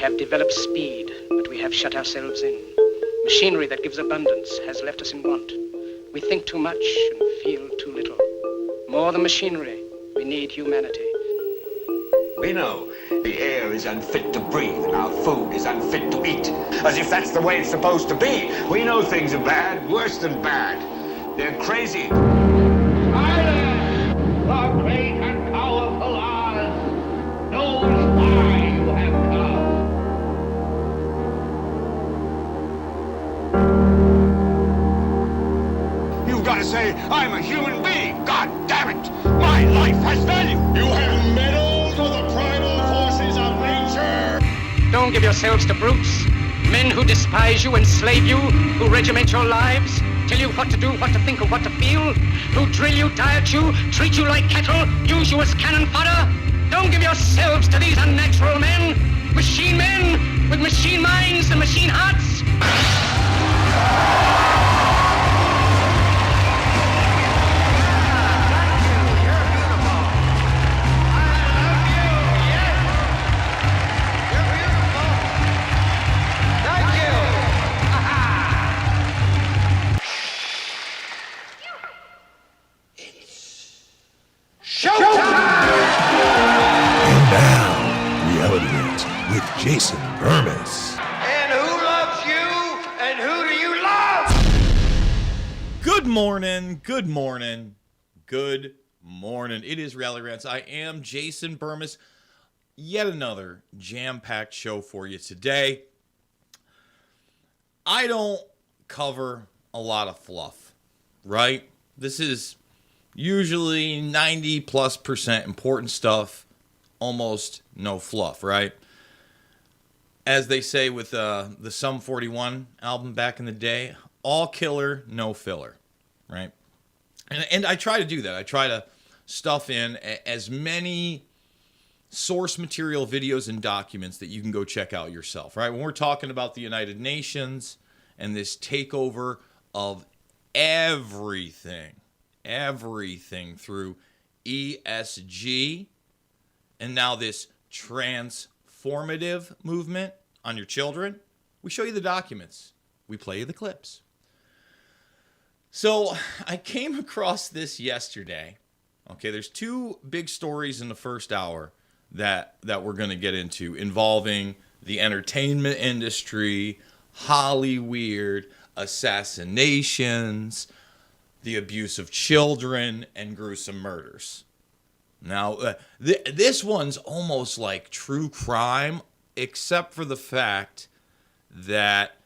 have developed speed, but we have shut ourselves in. Machinery that gives abundance has left us in want. We think too much and feel too little. More than machinery, we need humanity. We know the air is unfit to breathe and our food is unfit to eat. As if that's the way it's supposed to be. We know things are bad, worse than bad. They're crazy. Silence! The great and powerful Oz knows why you have come. You've got to say, I'm a human being. God damn it! My life has value. You have meddled with the primal forces of nature. Don't give yourselves to brutes, men who despise you, enslave you, who regiment your lives, tell you what to do, what to think, or what to feel, who drill you, diet you, treat you like cattle, use you as cannon fodder. Don't give yourselves to these unnatural men with machine minds and machine hearts. With Jason Bermas. And who loves you? And who do you love? Good morning. It is Rally Rants. I am Jason Bermas. Yet another jam-packed show for you today. I don't cover a lot of fluff, right? This is usually 90+% important stuff, almost no fluff, right? As they say with the Sum 41 album back in the day, all killer, no filler, right? And I try to do that. I try to stuff in as many source material videos and documents that you can go check out yourself, right? When we're talking about the United Nations and this takeover of everything through ESG, and now this transformative movement on your children, we show you the documents. We play you the clips. So I came across this yesterday. Okay, there's two big stories in the first hour that we're going to get into involving the entertainment industry, Hollyweird, assassinations, the abuse of children, and gruesome murders. Now, this one's almost like true crime, except for the fact that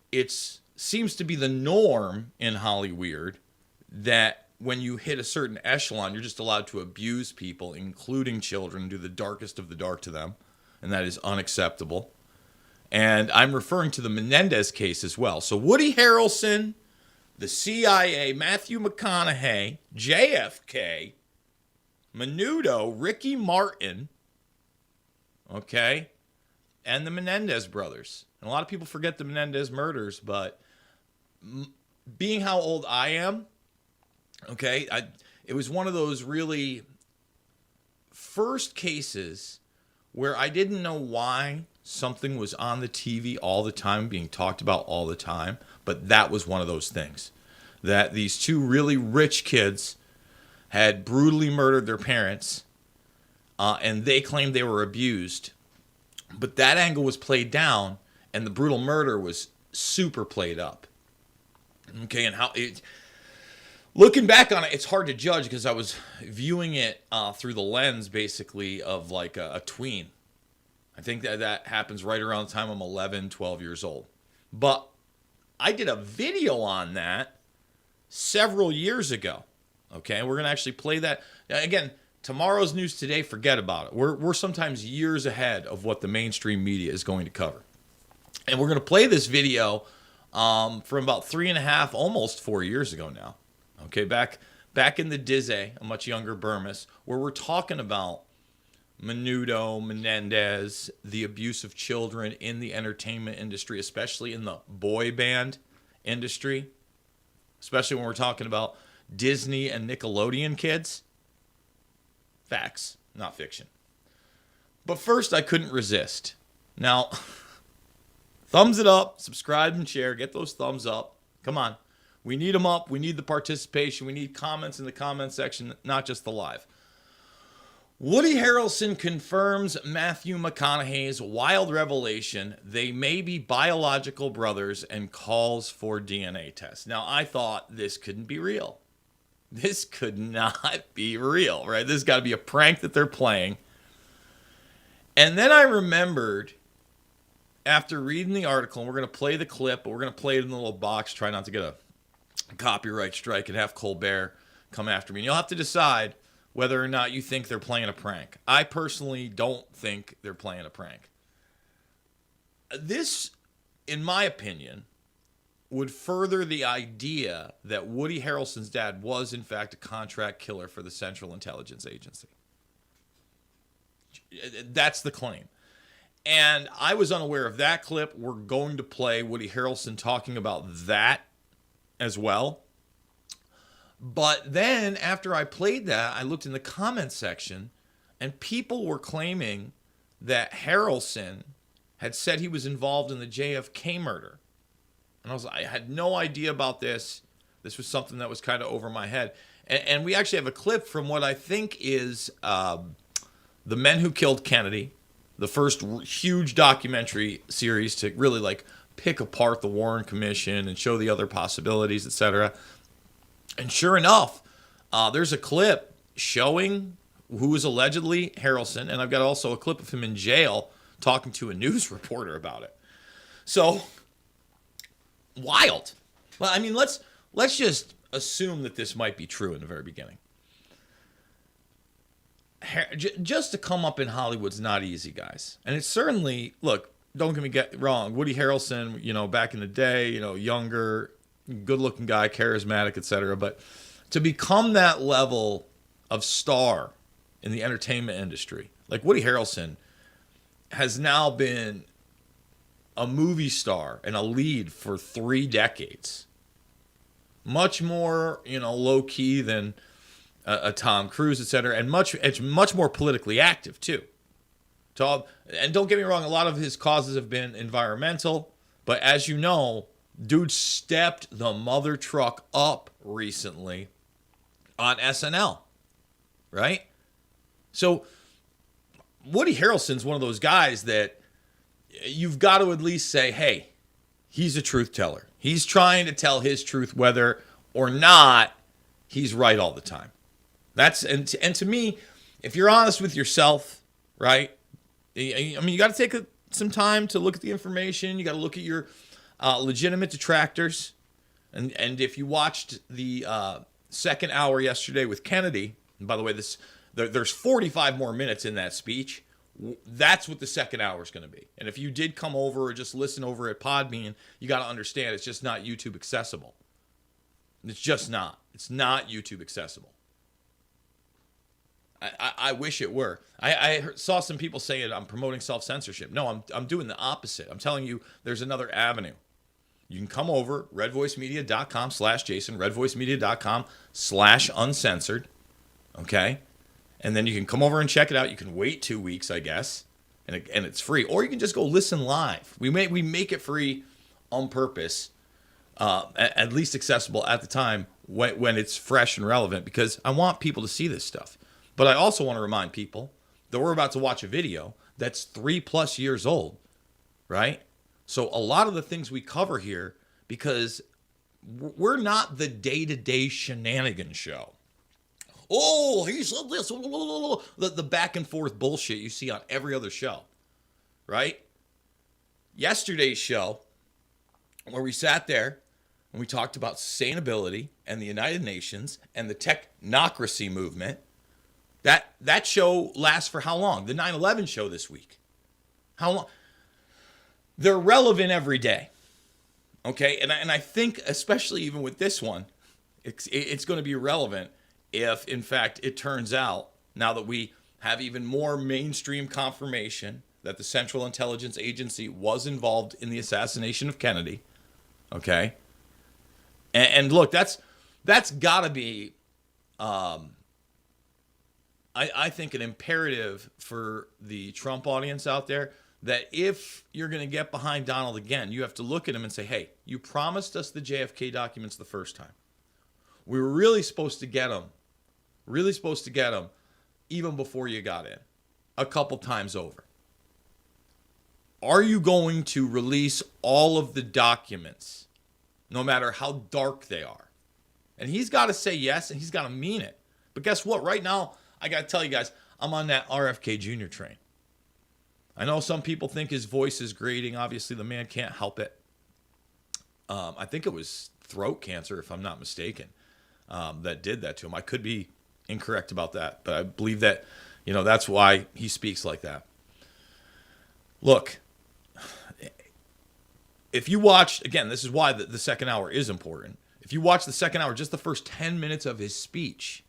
it seems to be the norm in Hollyweird that when you hit a certain echelon, you're just allowed to abuse people, including children, do the darkest of the dark to them, and that is unacceptable. And I'm referring to the Menendez case as well. So Woody Harrelson, the CIA, Matthew McConaughey, JFK, Menudo, Ricky Martin, okay, and the Menendez brothers. And a lot of people forget the Menendez murders, but being how old I am, okay, it was one of those really first cases where I didn't know why something was on the TV all the time, being talked about all the time, but that was one of those things. That these two really rich kids had brutally murdered their parents, and they claimed they were abused. But that angle was played down, and the brutal murder was super played up. Okay, and looking back on it, it's hard to judge because I was viewing it through the lens, basically, of like a tween. I think that happens right around the time I'm 11, 12 years old. But I did a video on that several years ago. Okay, we're going to actually play that. Again, tomorrow's news today, forget about it. We're sometimes years ahead of what the mainstream media is going to cover. And we're going to play this video from about 3.5, almost 4 years ago now. Okay, back in the Dizzy, a much younger Bermas, where we're talking about Menudo, Menendez, the abuse of children in the entertainment industry, especially in the boy band industry, especially when we're talking about Disney and Nickelodeon kids. Facts, not fiction. But first, I couldn't resist. Now, thumbs it up, subscribe and share. Get those thumbs up. Come on. We need them up. We need the participation. We need comments in the comment section, not just the live. Woody Harrelson confirms Matthew McConaughey's wild revelation they may be biological brothers and calls for DNA tests. Now, I thought this couldn't be real. This could not be real, right? This has got to be a prank that they're playing. And then I remembered, after reading the article, and we're going to play the clip, but we're going to play it in the little box, try not to get a copyright strike and have Colbert come after me. And you'll have to decide whether or not you think they're playing a prank. I personally don't think they're playing a prank. This, in my opinion, would further the idea that Woody Harrelson's dad was, in fact, a contract killer for the Central Intelligence Agency. That's the claim. And I was unaware of that clip. We're going to play Woody Harrelson talking about that as well. But then after I played that, I looked in the comment section and people were claiming that Harrelson had said he was involved in the JFK murder. And I had no idea about this. This was something that was kind of over my head. And we actually have a clip from what I think is The Men Who Killed Kennedy, the first huge documentary series to really like pick apart the Warren Commission and show the other possibilities, etc. And sure enough, there's a clip showing who is allegedly Harrelson, and I've got also a clip of him in jail talking to a news reporter about it. So, wild. Well, I mean, let's just assume that this might be true in the very beginning. Just to come up in Hollywood's not easy, guys. And it's certainly, look, don't get me wrong, Woody Harrelson, back in the day, younger, good-looking guy, charismatic, etc. But to become that level of star in the entertainment industry, like Woody Harrelson has now been a movie star and a lead for 3 decades. Much more, low-key than a Tom Cruise, etc., and much more politically active, too. And don't get me wrong, a lot of his causes have been environmental, but as you know, dude stepped the mother truck up recently on SNL, right? So Woody Harrelson's one of those guys that you've got to at least say, hey, he's a truth teller. He's trying to tell his truth whether or not he's right all the time. And to me, if you're honest with yourself, right? I mean, you got to take some time to look at the information. You got to look at your legitimate detractors. And if you watched the second hour yesterday with Kennedy, and by the way, there's 45 more minutes in that speech. That's what the second hour is going to be. And if you did come over or just listen over at Podbean, you got to understand it's just not YouTube accessible. It's just not. It's not YouTube accessible. I wish it were. I saw some people saying I'm promoting self-censorship. No, I'm doing the opposite. I'm telling you there's another avenue. You can come over, redvoicemedia.com/Jason, redvoicemedia.com/uncensored, okay? And then you can come over and check it out. You can wait 2 weeks, I guess, and it's free. Or you can just go listen live. We make it free on purpose, at least accessible at the time when it's fresh and relevant, because I want people to see this stuff. But I also want to remind people that we're about to watch a video that's 3+ years old, right? So a lot of the things we cover here, because we're not the day-to-day shenanigans show. Oh, he said this, the back and forth bullshit you see on every other show, right? Yesterday's show, where we sat there and we talked about sustainability and the United Nations and the technocracy movement, that show lasts for how long? The 9/11 show this week. How long? They're relevant every day, okay? And I think, especially even with this one, it's going to be relevant if, in fact, it turns out, now that we have even more mainstream confirmation that the Central Intelligence Agency was involved in the assassination of Kennedy, okay? And look, that's got to be, I think, an imperative for the Trump audience out there. that if you're going to get behind Donald again, you have to look at him and say, hey, you promised us the JFK documents the first time. We were really supposed to get them, even before you got in, a couple times over. Are you going to release all of the documents, no matter how dark they are? And he's got to say yes, and he's got to mean it. But guess what? Right now, I got to tell you guys, I'm on that RFK Jr. train. I know some people think his voice is grating. Obviously, the man can't help it. I think it was throat cancer, if I'm not mistaken, that did that to him. I could be incorrect about that, but I believe that, that's why he speaks like that. Look, if you watch, again, this is why the second hour is important. If you watch the second hour, just the first 10 minutes of his speech,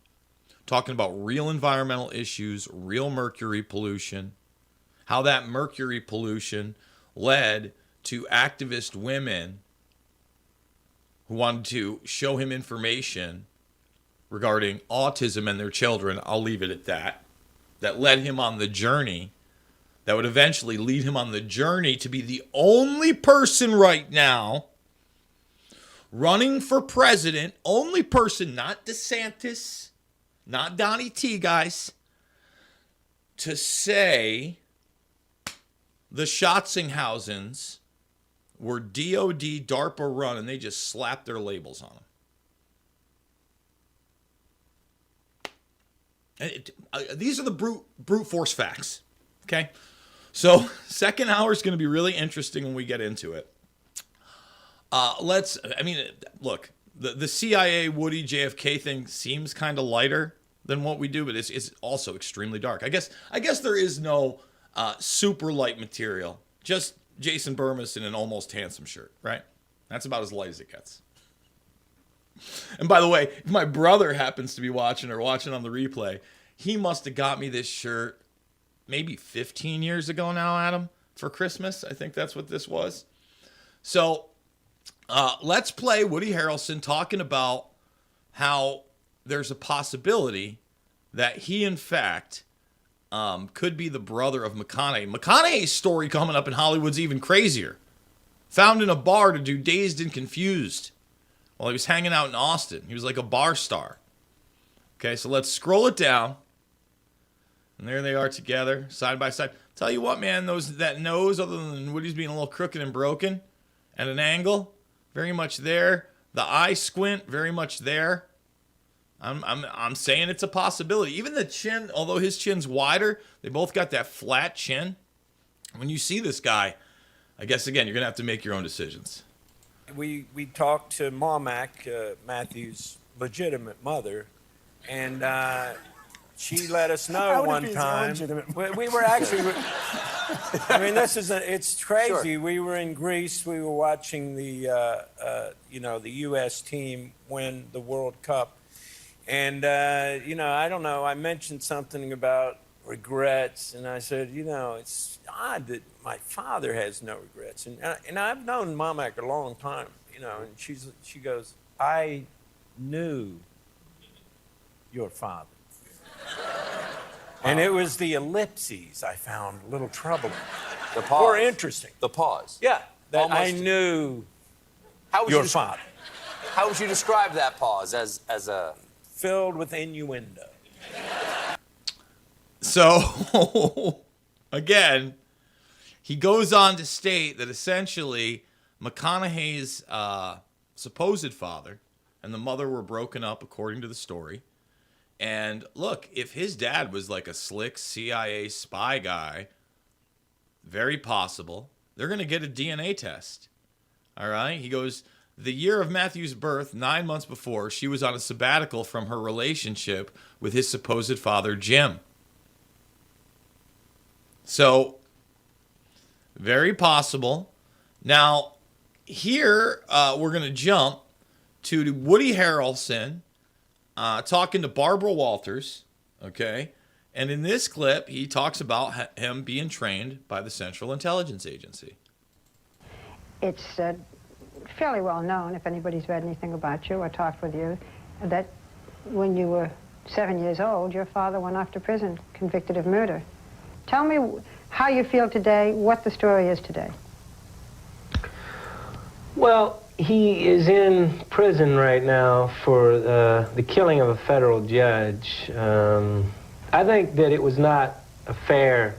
talking about real environmental issues, real mercury pollution, how that mercury pollution led to activist women who wanted to show him information regarding autism and their children, I'll leave it at that led him on the journey that would eventually lead him on the journey to be the only person right now running for president, only person, not DeSantis, not Donnie T, guys, to say the Schatzinghausen were DOD, DARPA run, and they just slapped their labels on them. These are the brute force facts, okay? So, second hour is going to be really interesting when we get into it. Look, the CIA Woody JFK thing seems kind of lighter than what we do, but it's also extremely dark. I guess there is no super light material, just Jason Bermas in an Almost Handsome shirt, right? That's about as light as it gets. And by the way, if my brother happens to be watching or watching on the replay, he must have got me this shirt maybe 15 years ago now, Adam, for Christmas. I think that's what this was. So let's play Woody Harrelson talking about how there's a possibility that he, in fact, could be the brother of McConaughey. McConaughey's story coming up in Hollywood's even crazier. Found in a bar to do Dazed and Confused while he was hanging out in Austin. He was like a bar star. Okay, so let's scroll it down. And there they are together, side by side. Tell you what, man, that nose, other than Woody's being a little crooked and broken, at an angle, very much there. The eye squint, very much there. I'm saying it's a possibility. Even the chin, although his chin's wider, they both got that flat chin. When you see this guy, I guess, again, you're going to have to make your own decisions. We talked to Marmac, Matthew's legitimate mother, and she let us know one time. We were actually, I mean, it's crazy. Sure. We were in Greece. We were watching the U.S. team win the World Cup. And, I don't know, I mentioned something about regrets, and I said, it's odd that my father has no regrets. And I've known Marmac a long time, and she goes, I knew your father. And it was the ellipses I found a little troubling. The pause. Or interesting. The pause. Yeah, that Almost. I knew your father. How would you describe that pause as a... Filled with innuendo. So, again, he goes on to state that essentially McConaughey's supposed father and the mother were broken up, according to the story. And look, if his dad was like a slick CIA spy guy, very possible, they're going to get a DNA test. All right? He goes, the year of Matthew's birth, 9 months before, she was on a sabbatical from her relationship with his supposed father, Jim. So, very possible. Now, here we're going to jump to Woody Harrelson talking to Barbara Walters, okay? And in this clip, he talks about him being trained by the Central Intelligence Agency. It's fairly well known, if anybody's read anything about you or talked with you, that when you were 7 years old, your father went off to prison, convicted of murder. Tell me how you feel today, what the story is today. Well, he is in prison right now for the killing of a federal judge. I think that it was not a fair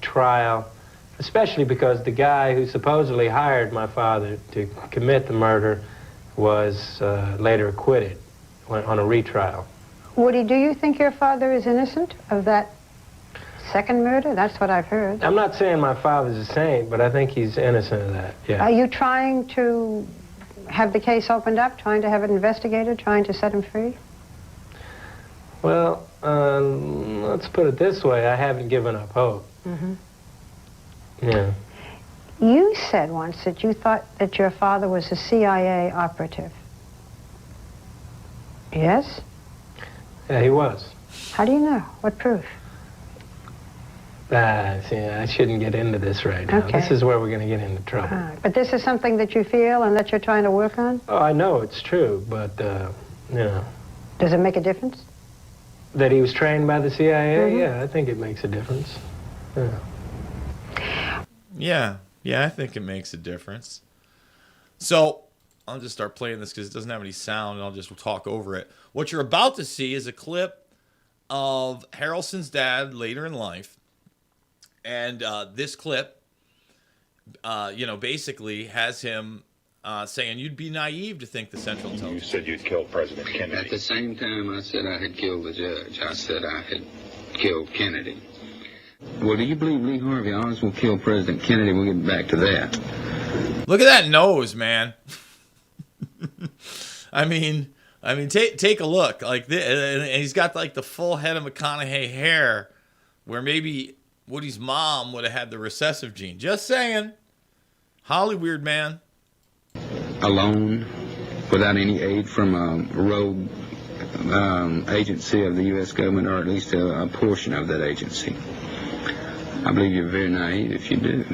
trial, especially because the guy who supposedly hired my father to commit the murder was later acquitted on a retrial. Woody, do you think your father is innocent of that second murder? That's what I've heard. I'm not saying my father's a saint, but I think he's innocent of that, yeah. Are you trying to have the case opened up, trying to have it investigated, trying to set him free? Well, let's put it this way. I haven't given up hope. Mm-hmm. Yeah. You said once that you thought that your father was a CIA operative. Yes? Yeah, he was. How do you know? What proof? See, I shouldn't get into this right now. Okay. This is where we're going to get into trouble. But this is something that you feel and that you're trying to work on? Oh, I know it's true, but, you know. Does it make a difference? That he was trained by the CIA? Mm-hmm. Yeah, I think it makes a difference. Yeah. Yeah, I think it makes a difference. So, I'll just start playing this because it doesn't have any sound, and I'll just talk over it. What you're about to see is a clip of Harrelson's dad later in life. And this clip, basically has him saying, you'd be naive to think the Central Intelligence... You said you'd kill President Kennedy. At the same time I said I had killed the judge, I said I had killed Kennedy. Well, do you believe Lee Harvey Oswald killed President Kennedy? We'll get back to that. Look at that nose, man. I mean, take a look. Like this, and he's got like the full head of McConaughey hair, where maybe Woody's mom would have had the recessive gene. Just saying. Hollywood, man. Alone, without any aid from a rogue agency of the U.S. government, or at least a portion of that agency. I believe you're very naive if you do.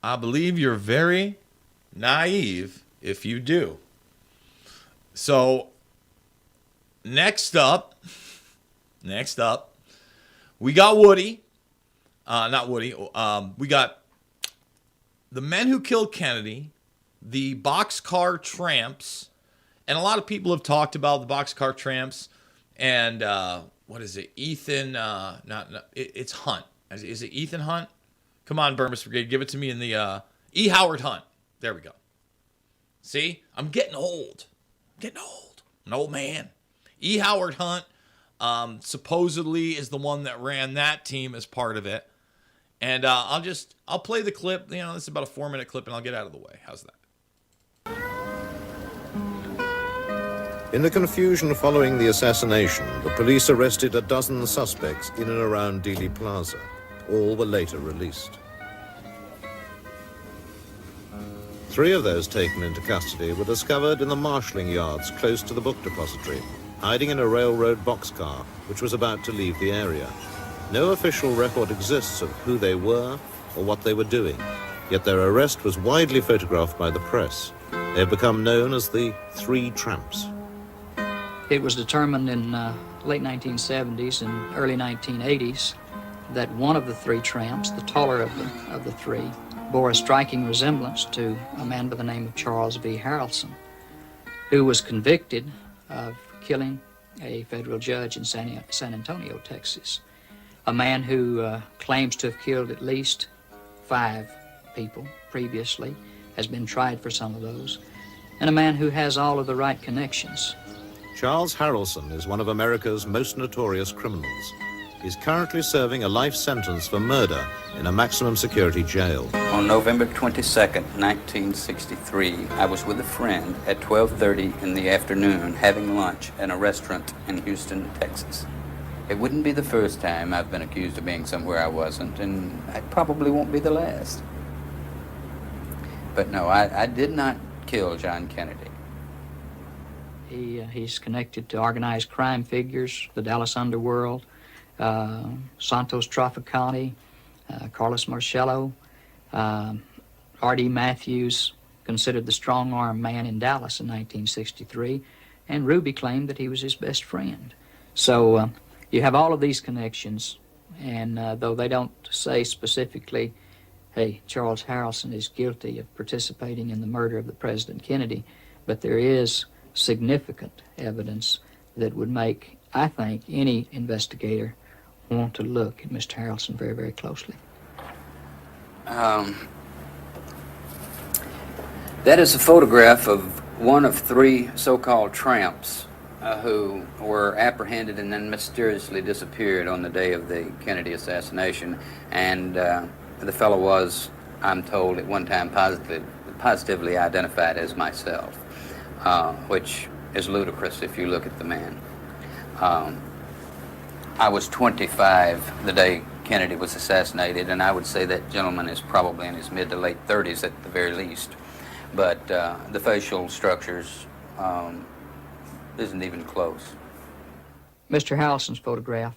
I believe you're very naive if you do. So, next up, we got Woody. Not Woody. We got the men who killed Kennedy, the boxcar tramps, and a lot of people have talked about the boxcar tramps. And what is it? Ethan? It's Hunt. Is it Ethan Hunt? Come on, Bermas Brigade, give it to me in the E. Howard Hunt. There we go. See, I'm getting old. I'm an old man. E. Howard Hunt supposedly is the one that ran that team as part of it. And I'll play the clip. You know, this is about a 4-minute clip, and I'll get out of the way. How's that? In the confusion following the assassination, the police arrested a dozen suspects in and around Dealey Plaza. All were later released. 3 of those taken into custody were discovered in the marshalling yards close to the book depository, hiding in a railroad boxcar which was about to leave the area. No official record exists of who they were or what they were doing, yet their arrest was widely photographed by the press. They have become known as the 3 Tramps. It was determined in late 1970s and early 1980s that one of the 3 tramps, the taller of the 3, bore a striking resemblance to a man by the name of Charles V. Harrelson, who was convicted of killing a federal judge in San Antonio, Texas. A man who claims to have killed at least 5 people previously, has been tried for some of those, and a man who has all of the right connections. Charles Harrelson is one of America's most notorious criminals. He's currently serving a life sentence for murder in a maximum security jail. On November 22nd, 1963, I was with a friend at 12:30 in the afternoon having lunch in a restaurant in Houston, Texas. It wouldn't be the first time I've been accused of being somewhere I wasn't, and it probably won't be the last. But no, I did not kill John Kennedy. He's connected to organized crime figures, the Dallas Underworld, Santos Trafficante, Carlos Marcello, R.D. Matthews, considered the strong-arm man in Dallas in 1963, and Ruby claimed that he was his best friend. So you have all of these connections And though they don't say specifically, hey, Charles Harrelson is guilty of participating in the murder of the President Kennedy, but there is significant evidence that would make, I think, any investigator want to look at Mr. Harrelson very, very closely. That is a photograph of one of 3 so-called tramps who were apprehended and then mysteriously disappeared on the day of the Kennedy assassination. And the fellow was, I'm told, at one time positively identified as myself, which is ludicrous if you look at the man. I was 25 the day Kennedy was assassinated, and I would say that gentleman is probably in his mid to late 30s at the very least. But the facial structures isn't even close. Mr. Harrelson's photograph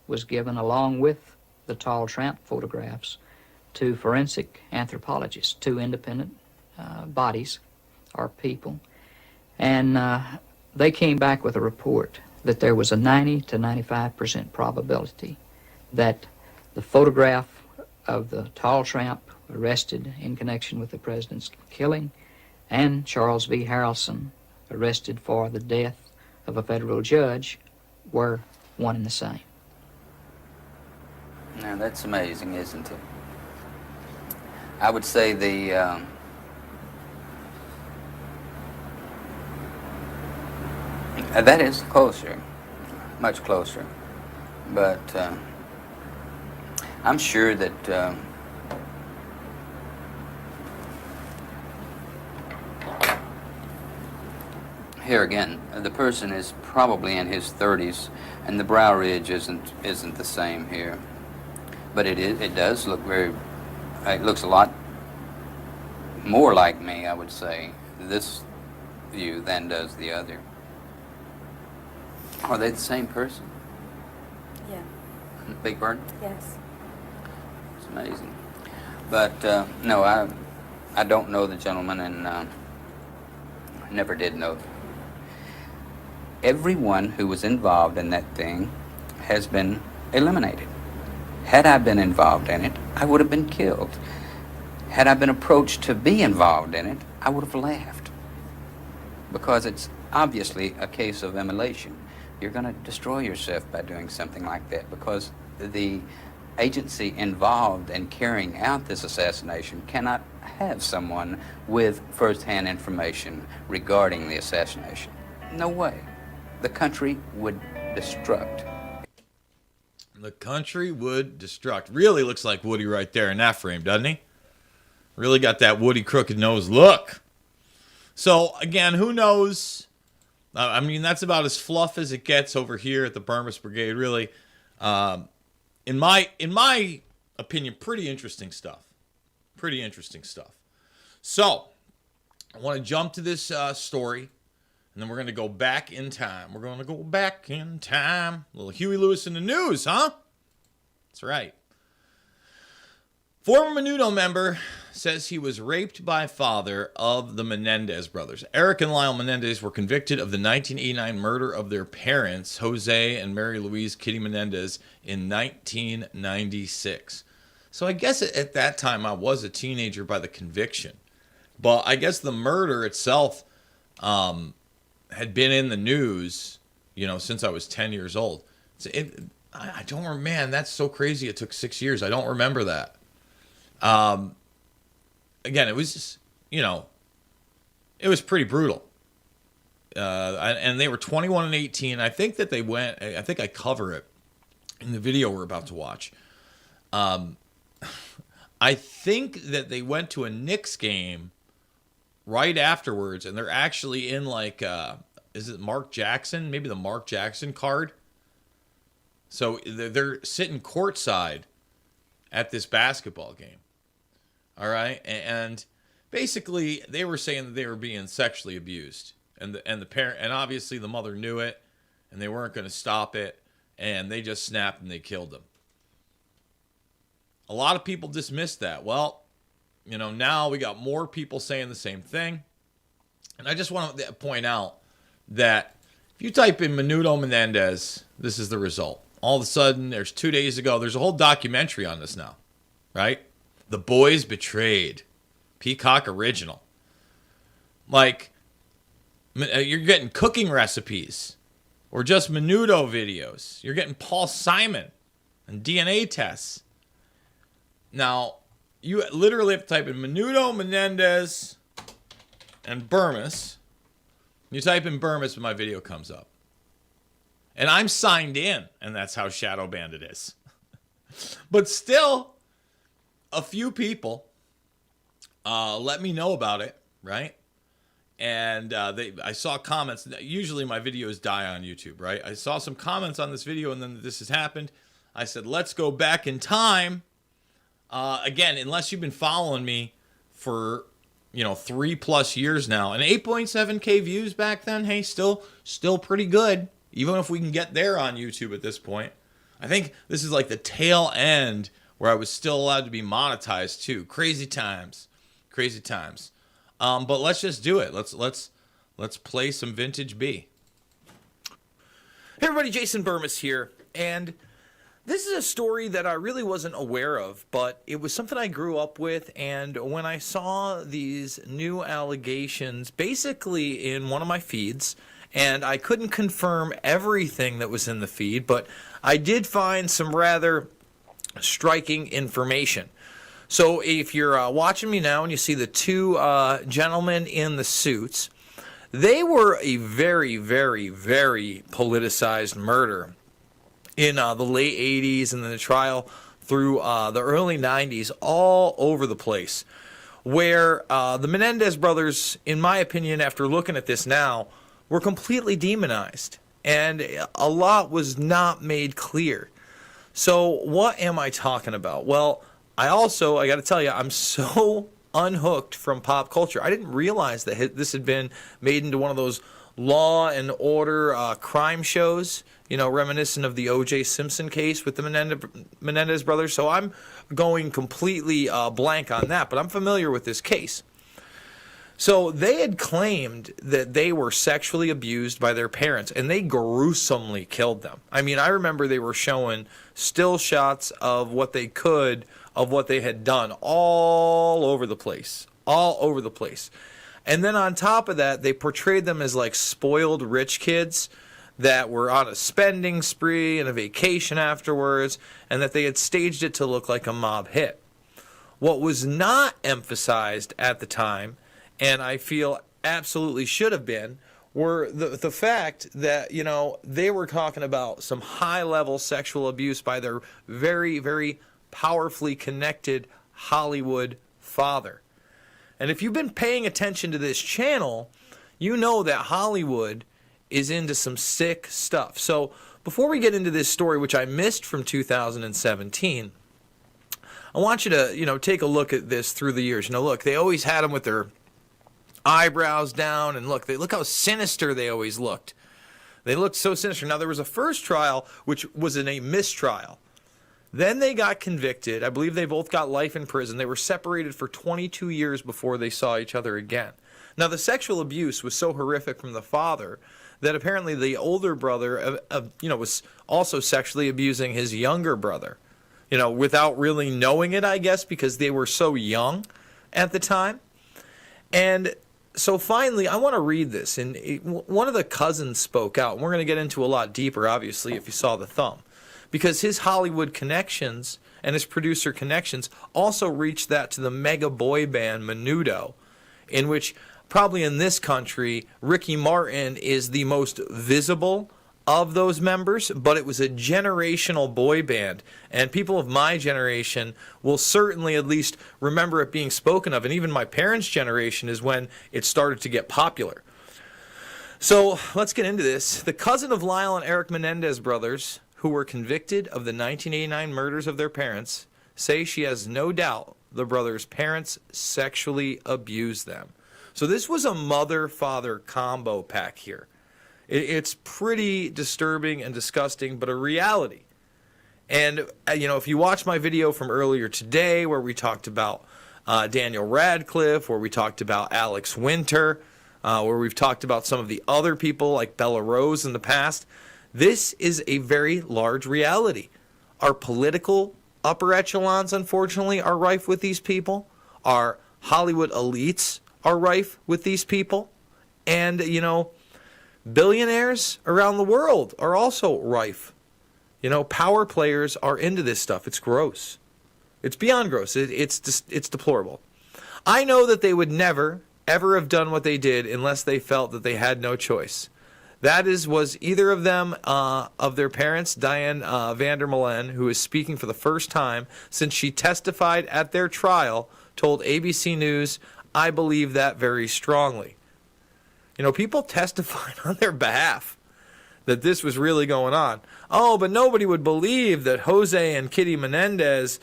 was given along with the tall tramp photographs to forensic anthropologists, 2 independent bodies or people, and they came back with a report that there was a 90 to 95% probability that the photograph of the tall tramp arrested in connection with the president's killing and Charles V. Harrelson arrested for the death of a federal judge were one and the same. Now that's amazing, isn't it? I would say that is closer, much closer, but I'm sure that here again, the person is probably in his 30s, and the brow ridge isn't the same here, but it does look it looks a lot more like me, I would say, this view than does the other. Are they the same person? Yeah. Big pardon? Yes. It's amazing. But no, I don't know the gentleman, and never did know. Everyone who was involved in that thing has been eliminated. Had I been involved in it, I would have been killed. Had I been approached to be involved in it, I would have laughed. Because it's obviously a case of immolation. You're going to destroy yourself by doing something like that, because the agency involved in carrying out this assassination cannot have someone with first-hand information regarding the assassination. No way. The country would destruct. The country would destruct. Really looks like Woody right there in that frame, doesn't he? Really got that Woody crooked nose look. So, again, who knows? I mean, that's about as fluff as it gets over here at the Bermas Brigade, really. In my opinion, pretty interesting stuff. Pretty interesting stuff. So, I want to jump to this story, and then we're going to go back in time. We're going to go back in time. A little Huey Lewis in the news, huh? That's right. Former Menudo member says he was raped by father of the Menendez brothers. Eric and Lyle Menendez were convicted of the 1989 murder of their parents, Jose and Mary Louise Kitty Menendez, in 1996. So I guess at that time I was a teenager by the conviction. But I guess the murder itself had been in the news, since I was 10 years old. I don't remember, man, that's so crazy. It took 6 years. I don't remember that. Again, it was just, it was pretty brutal. And they were 21 and 18. I think that I think I cover it in the video we're about to watch. I think that they went to a Knicks game right afterwards, and they're actually in is it Mark Jackson? Maybe the Mark Jackson card. So they're sitting courtside at this basketball game. All right, and basically they were saying that they were being sexually abused, and the parent, and obviously the mother knew it, and they weren't going to stop it, and they just snapped and they killed them. A lot of people dismissed that. Well, now we got more people saying the same thing, and I just want to point out that if you type in Menudo Menendez, this is the result. All of a sudden, there's 2 days ago, there's a whole documentary on this now, right? The Boys Betrayed. Peacock original. Like, you're getting cooking recipes or just Menudo videos. You're getting Paul Simon and DNA tests. Now, you literally have to type in Menudo, Menendez, and Bermas. You type in Bermas and my video comes up. And I'm signed in, and that's how shadow banned it is. But still, a few people let me know about it, right? And I saw comments. Usually my videos die on YouTube, right? I saw some comments on this video, and then this has happened. I said, let's go back in time. Again, unless you've been following me for 3+ years now, and 8.7K views back then, hey, still pretty good. Even if we can get there on YouTube at this point. I think this is like the tail end where I was still allowed to be monetized too. Crazy times. But let's just do it. Let's play some vintage B. Hey everybody, Jason Bermas here, and this is a story that I really wasn't aware of, but it was something I grew up with, and when I saw these new allegations basically in one of my feeds, and I couldn't confirm everything that was in the feed, but I did find some rather striking information. So if you're watching me now and you see the two gentlemen in the suits, they were a very, very, very politicized murder in the late 80s and then the trial through the early 90s, all over the place, where the Menendez brothers, in my opinion, after looking at this now, were completely demonized, and a lot was not made clear. So what am I talking about? Well, I got to tell you, I'm so unhooked from pop culture. I didn't realize that this had been made into one of those Law and Order crime shows, reminiscent of the O.J. Simpson case with the Menendez brothers. So I'm going completely blank on that, but I'm familiar with this case. So they had claimed that they were sexually abused by their parents, and they gruesomely killed them. I mean, I remember they were showing still shots of what they could, of what they had done, all over the place. And then on top of that, they portrayed them as like spoiled rich kids that were on a spending spree and a vacation afterwards, and that they had staged it to look like a mob hit. What was not emphasized at the time, and I feel absolutely should have been, were the fact that, they were talking about some high-level sexual abuse by their very, very powerfully connected Hollywood father. And if you've been paying attention to this channel, you know that Hollywood is into some sick stuff. So before we get into this story, which I missed from 2017, I want you to, take a look at this through the years. Look, they always had them with their eyebrows down, and look how sinister they always looked. They looked so sinister. Now, there was a first trial, which was in a mistrial. Then they got convicted. I believe they both got life in prison. They were separated for 22 years before they saw each other again. Now, the sexual abuse was so horrific from the father that apparently the older brother, was also sexually abusing his younger brother, without really knowing it, I guess, because they were so young at the time. And so finally, I want to read this, and one of the cousins spoke out, and we're going to get into a lot deeper, obviously, if you saw the thumb, because his Hollywood connections and his producer connections also reached that to the mega boy band Menudo, in which probably in this country, Ricky Martin is the most visible of those members, but it was a generational boy band, and people of my generation will certainly at least remember it being spoken of, and even my parents' generation is when it started to get popular. So let's get into this. The cousin of Lyle and Eric Menendez brothers, who were convicted of the 1989 murders of their parents, say she has no doubt the brothers' parents sexually abused them. So this was a mother-father combo pack here. It's pretty disturbing and disgusting, but a reality. And, if you watch my video from earlier today where we talked about Daniel Radcliffe, where we talked about Alex Winter, where we've talked about some of the other people like Bella Rose in the past, This is a very large reality. Our political upper echelons, unfortunately, are rife with these people. Our Hollywood elites are rife with these people. And, you know, billionaires around the world are also rife. You know, power players are into this stuff. It's gross. It's beyond gross. It's deplorable. I know that they would never, ever have done what they did unless they felt that they had no choice. That was either of them, of their parents, Diane van der Molen, who is speaking for the first time since she testified at their trial, told ABC News, "I believe that very strongly." You know, people testified on their behalf that this was really going on. Oh, but nobody would believe that Jose and Kitty Menendez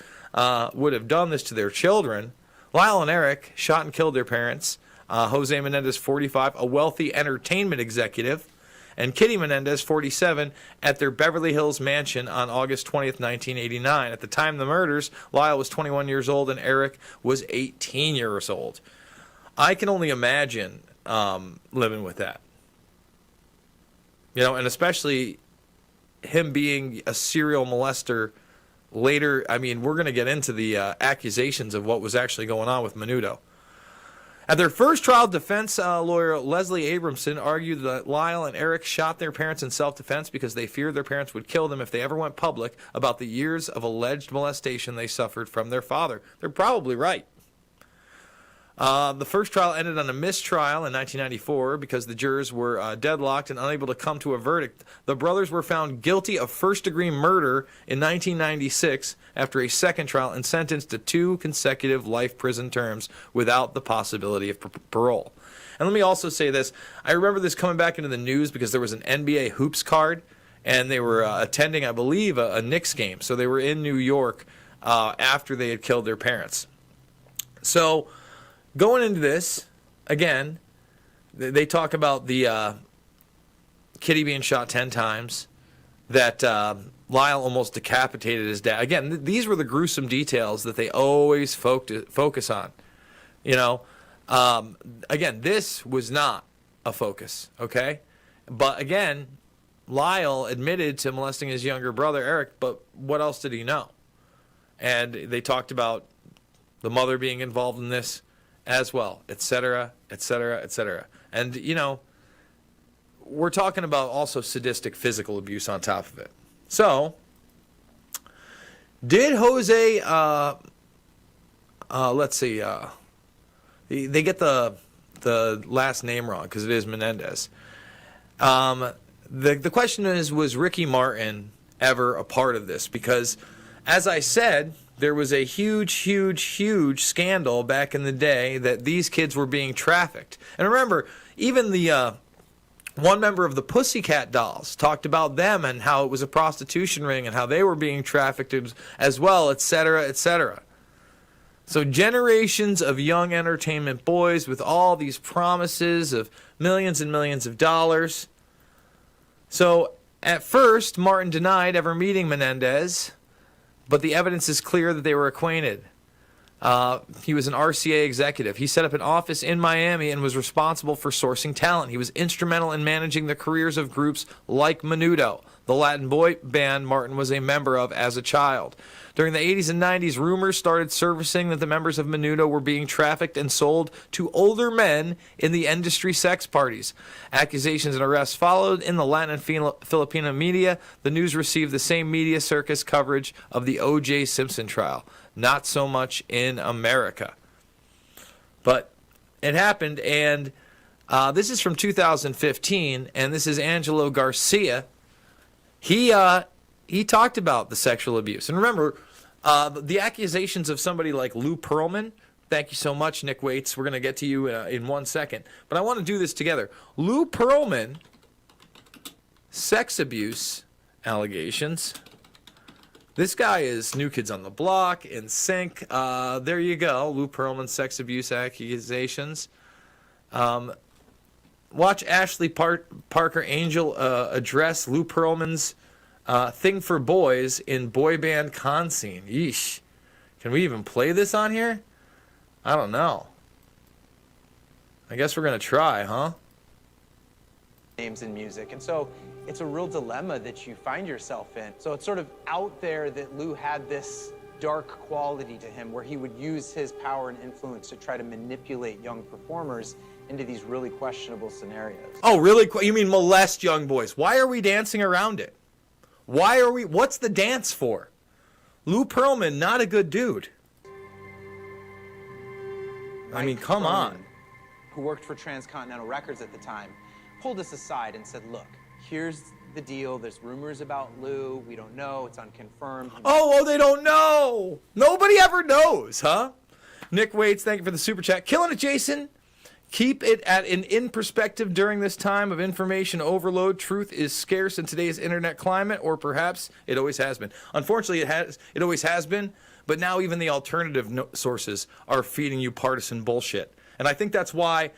would have done this to their children. Lyle and Eric shot and killed their parents. Jose Menendez, 45, a wealthy entertainment executive, and Kitty Menendez, 47, at their Beverly Hills mansion on August 20th, 1989. At the time of the murders, Lyle was 21 years old and Eric was 18 years old. I can only imagine living with that. You know, and especially him being a serial molester later. I mean, we're going to get into the accusations of what was actually going on with Menudo. At their first trial, defense lawyer Leslie Abramson argued that Lyle and Eric shot their parents in self-defense because they feared their parents would kill them if they ever went public about the years of alleged molestation they suffered from their father. They're probably right. The first trial ended on a mistrial in 1994 because the jurors were deadlocked and unable to come to a verdict. The brothers were found guilty of first-degree murder in 1996 after a second trial and sentenced to 2 consecutive life prison terms without the possibility of parole. And let me also say this. I remember this coming back into the news because there was an NBA hoops card, and they were attending, I believe, a Knicks game. So they were in New York after they had killed their parents. So going into this, again, they talk about the Kitty being shot 10 times, that Lyle almost decapitated his dad. Again, these were the gruesome details that they always focus on. You know, again, this was not a focus, okay? But again, Lyle admitted to molesting his younger brother, Eric, but what else did he know? And they talked about the mother being involved in this as well, etc., etc., etc. And, you know, we're talking about also sadistic physical abuse on top of it. So, did Jose, let's see, they get the last name wrong because it is Menendez. The question is, was Ricky Martin ever a part of this? Because, as I said, there was a huge scandal back in the day that these kids were being trafficked. And remember, even the one member of the Pussycat Dolls talked about them and how it was a prostitution ring and how they were being trafficked as well, etc., etc. So generations of young entertainment boys with all these promises of millions and millions of dollars. So at first, Martin denied ever meeting Menendez, but the evidence is clear that they were acquainted. He was an RCA executive. He set up an office in Miami and was responsible for sourcing talent. He was instrumental in managing the careers of groups like Menudo, the Latin boy band Martin was a member of as a child. During the 80s and 90s, rumors started surfacing that the members of Menudo were being trafficked and sold to older men in the industry sex parties. Accusations and arrests followed in the Latin and Filipino media. The news received the same media circus coverage of the O.J. Simpson trial. Not so much in America. But it happened, and this is from 2015, and this is Angelo Garcia. He talked about the sexual abuse. And remember, the accusations of somebody like Lou Pearlman, thank you so much, Nick Waits. We're going to get to you in 1 second. But I want to do this together. Lou Pearlman, sex abuse allegations. This guy is New Kids on the Block, In Sync. There you go. Lou Pearlman, sex abuse accusations. Watch Ashley Parker Angel address Lou Pearlman's Thing for Boys in boy band con scene. Yeesh. Can we even play this on here? I don't know. I guess we're going to try, huh? Names in music. And so it's a real dilemma that you find yourself in. So it's sort of out there that Lou had this dark quality to him where he would use his power and influence to try to manipulate young performers into these really questionable scenarios. Oh, really? You mean molest young boys? Why are we dancing around it? What's the dance for? Lou Pearlman, not a good dude. I mean, come on. Who worked for Transcontinental Records at the time, pulled us aside and said, look, here's the deal. There's rumors about Lou. We don't know. It's unconfirmed. Oh, they don't know. Nobody ever knows, huh? Nick Waits, thank you for the super chat. Killing it, Jason. Keep it in perspective during this time of information overload. Truth is scarce in today's internet climate, or perhaps it always has been. Unfortunately, it always has been, but now even the alternative sources are feeding you partisan bullshit. And I think that's why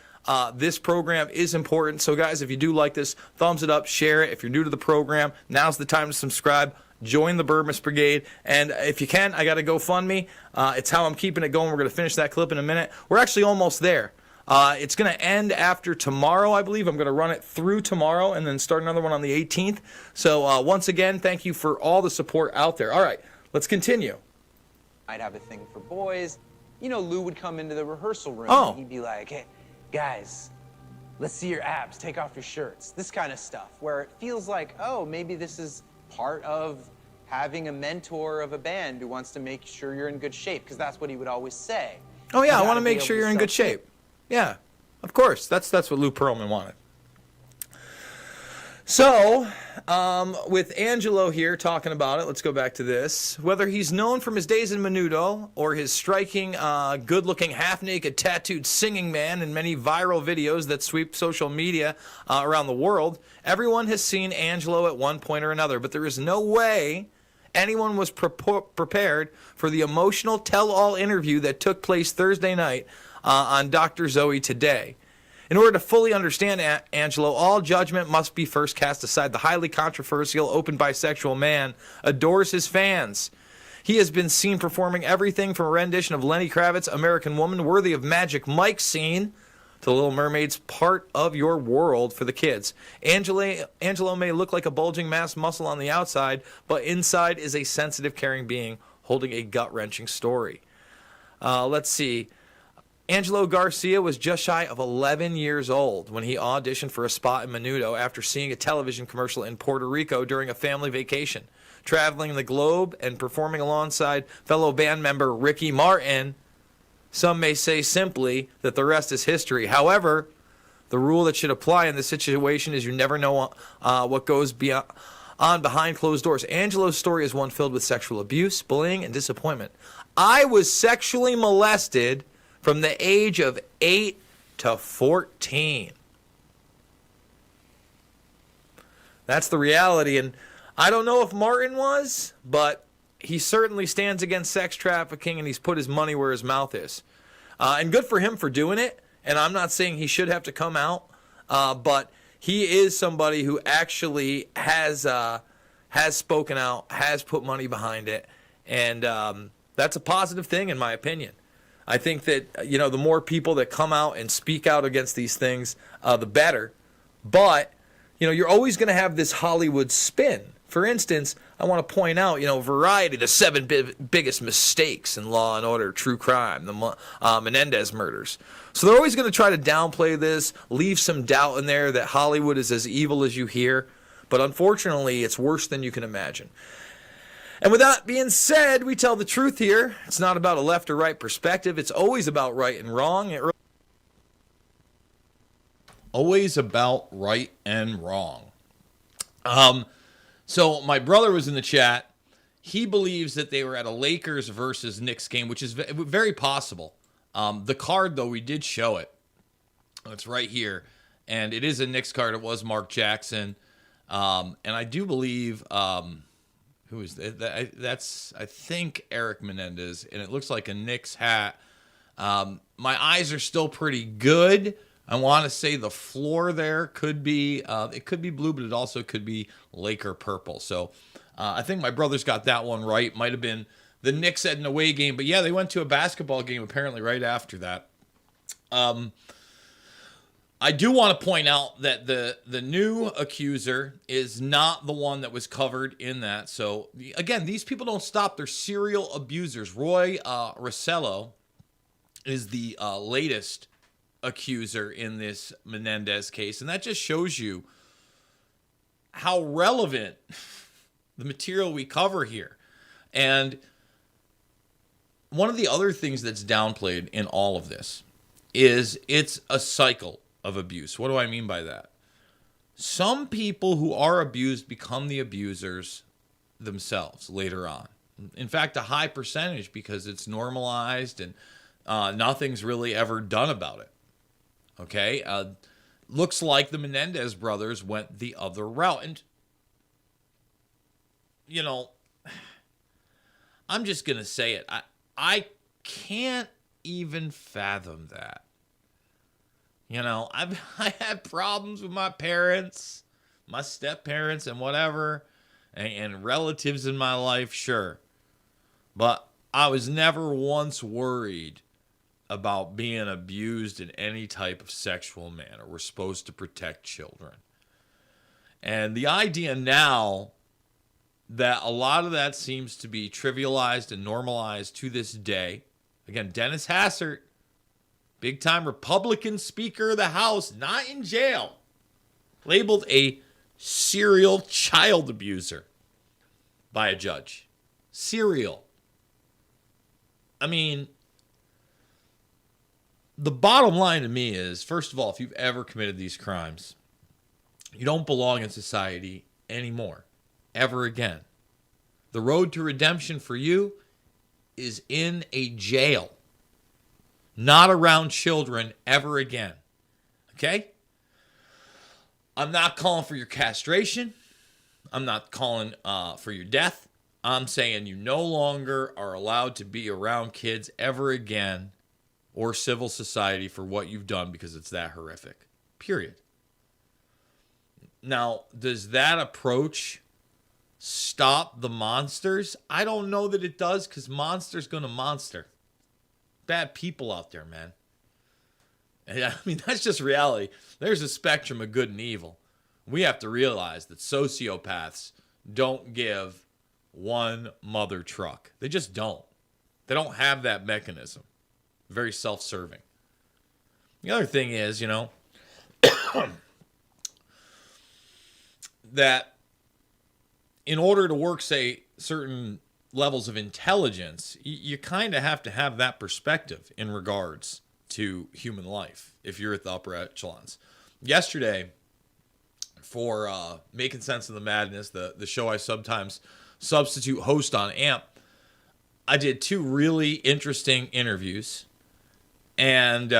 this program is important. So, guys, if you do like this, thumbs it up, share it. If you're new to the program, now's the time to subscribe. Join the Bermas Brigade. And if you can, I got a GoFundMe. It's how I'm keeping it going. We're going to finish that clip in a minute. We're actually almost there. It's going to end after tomorrow, I believe. I'm going to run it through tomorrow and then start another one on the 18th. So once again, thank you for all the support out there. All right, let's continue. I'd have a thing for boys. You know, Lou would come into the rehearsal room and he'd be like, hey, guys, let's see your abs. Take off your shirts. This kind of stuff where it feels like, oh, maybe this is part of having a mentor of a band who wants to make sure you're in good shape, because that's what he would always say. Oh, yeah, I want to make sure you're in good shape. Yeah, of course. That's what Lou Pearlman wanted. So, with Angelo here talking about it, let's go back to this. Whether he's known from his days in Menudo or his striking, good-looking, half-naked, tattooed singing man in many viral videos that sweep social media around the world, everyone has seen Angelo at one point or another. But there is no way anyone was prepared for the emotional tell-all interview that took place Thursday night on Dr. Zoe Today. In order to fully understand Angelo, all judgment must be first cast aside. The highly controversial open bisexual man adores his fans. He has been seen performing everything from a rendition of Lenny Kravitz's American Woman, worthy of Magic Mike's scene, to Little Mermaid's Part of Your World for the kids. Angelo may look like a bulging mass muscle on the outside, but inside is a sensitive, caring being holding a gut-wrenching story. Let's see. Angelo Garcia was just shy of 11 years old when he auditioned for a spot in Menudo after seeing a television commercial in Puerto Rico during a family vacation. Traveling the globe and performing alongside fellow band member Ricky Martin, some may say simply that the rest is history. However, the rule that should apply in this situation is you never know what goes on behind closed doors. Angelo's story is one filled with sexual abuse, bullying, and disappointment. I was sexually molested from the age of 8 to 14. That's the reality, and I don't know if Martin was, but he certainly stands against sex trafficking, and he's put his money where his mouth is. And good for him for doing it, and I'm not saying he should have to come out, but he is somebody who actually has spoken out, has put money behind it, and that's a positive thing in my opinion. I think that, you know, the more people that come out and speak out against these things, the better. But, you know, you're always going to have this Hollywood spin. For instance, I want to point out, you know, Variety, the 7 biggest mistakes in Law and Order, true crime, the Menendez murders. So they're always going to try to downplay this, leave some doubt in there that Hollywood is as evil as you hear. But unfortunately, it's worse than you can imagine. And with that being said, we tell the truth here. It's not about a left or right perspective. It's always about right and wrong. Always about right and wrong. So my brother was in the chat. He believes that they were at a Lakers versus Knicks game, which is very possible. The card, though, we did show it. It's right here. And it is a Knicks card. It was Mark Jackson. And I do believe... who is that? That's, I think, Eric Menendez, and it looks like a Knicks hat. My eyes are still pretty good. I want to say the floor there could be, it could be blue, but it also could be Laker purple. So I think my brother's got that one right. Might have been the Knicks at an away game, but yeah, they went to a basketball game apparently right after that. I do want to point out that the new accuser is not the one that was covered in that. So, again, these people don't stop. They're serial abusers. Roy Rossello is the latest accuser in this Menendez case. And that just shows you how relevant the material we cover here. And one of the other things that's downplayed in all of this is it's a cycle of abuse. What do I mean by that? Some people who are abused become the abusers themselves later on. In fact, a high percentage, because it's normalized and nothing's really ever done about it. Okay? Looks like the Menendez brothers went the other route. And, you know, I'm just going to say it. I can't even fathom that. You know, I had problems with my parents, my step-parents and whatever, and relatives in my life, sure. But I was never once worried about being abused in any type of sexual manner. We're supposed to protect children. And the idea now that a lot of that seems to be trivialized and normalized to this day. Again, Dennis Hassert, big-time Republican Speaker of the House, not in jail, labeled a serial child abuser by a judge. Serial. I mean, the bottom line to me is, first of all, if you've ever committed these crimes, you don't belong in society anymore, ever again. The road to redemption for you is in a jail, not around children ever again. Okay? I'm not calling for your castration. I'm not calling for your death. I'm saying you no longer are allowed to be around kids ever again or civil society for what you've done, because it's that horrific. Period. Now, does that approach stop the monsters? I don't know that it does, because monster's going to monster. Bad people out there, man. And, I mean, that's just reality. There's a spectrum of good and evil. We have to realize that sociopaths don't give one mother truck. They just don't. They don't have that mechanism. Very self-serving. The other thing is, you know, that in order to work, say, certain levels of intelligence, you kind of have to have that perspective in regards to human life if you're at the upper echelons. Yesterday, for Making Sense of the Madness, the show I sometimes substitute host on AMP, I did 2 really interesting interviews. And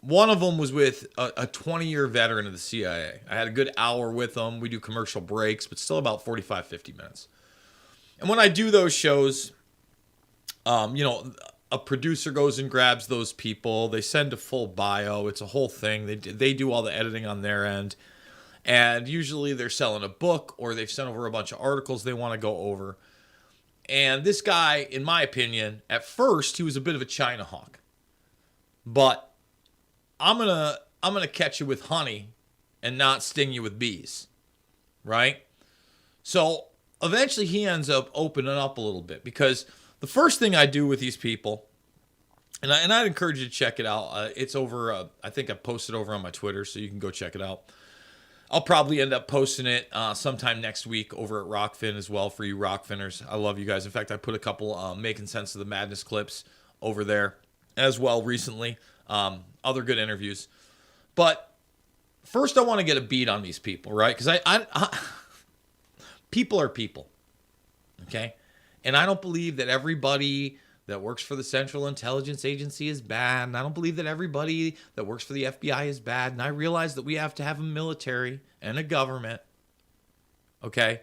one of them was with a 20-year veteran of the CIA. I had a good hour with him. We do commercial breaks, but still about 45, 50 minutes. And when I do those shows, you know, a producer goes and grabs those people. They send a full bio. It's a whole thing. They do all the editing on their end. And usually they're selling a book, or they've sent over a bunch of articles they want to go over. And this guy, in my opinion, at first, he was a bit of a China hawk. But I'm gonna catch you with honey and not sting you with bees, right? So eventually he ends up opening up a little bit, because the first thing I do with these people, and I'd encourage you to check it out. It's over, I think I posted over on my Twitter, so you can go check it out. I'll probably end up posting it sometime next week over at Rockfin as well, for you Rockfinners. I love you guys. In fact, I put a couple Making Sense of the Madness clips over there as well recently. Other good interviews. But first I want to get a beat on these people, right? Because I people are people, okay? And I don't believe that everybody that works for the Central Intelligence Agency is bad. And I don't believe that everybody that works for the FBI is bad. And I realize that we have to have a military and a government. Okay?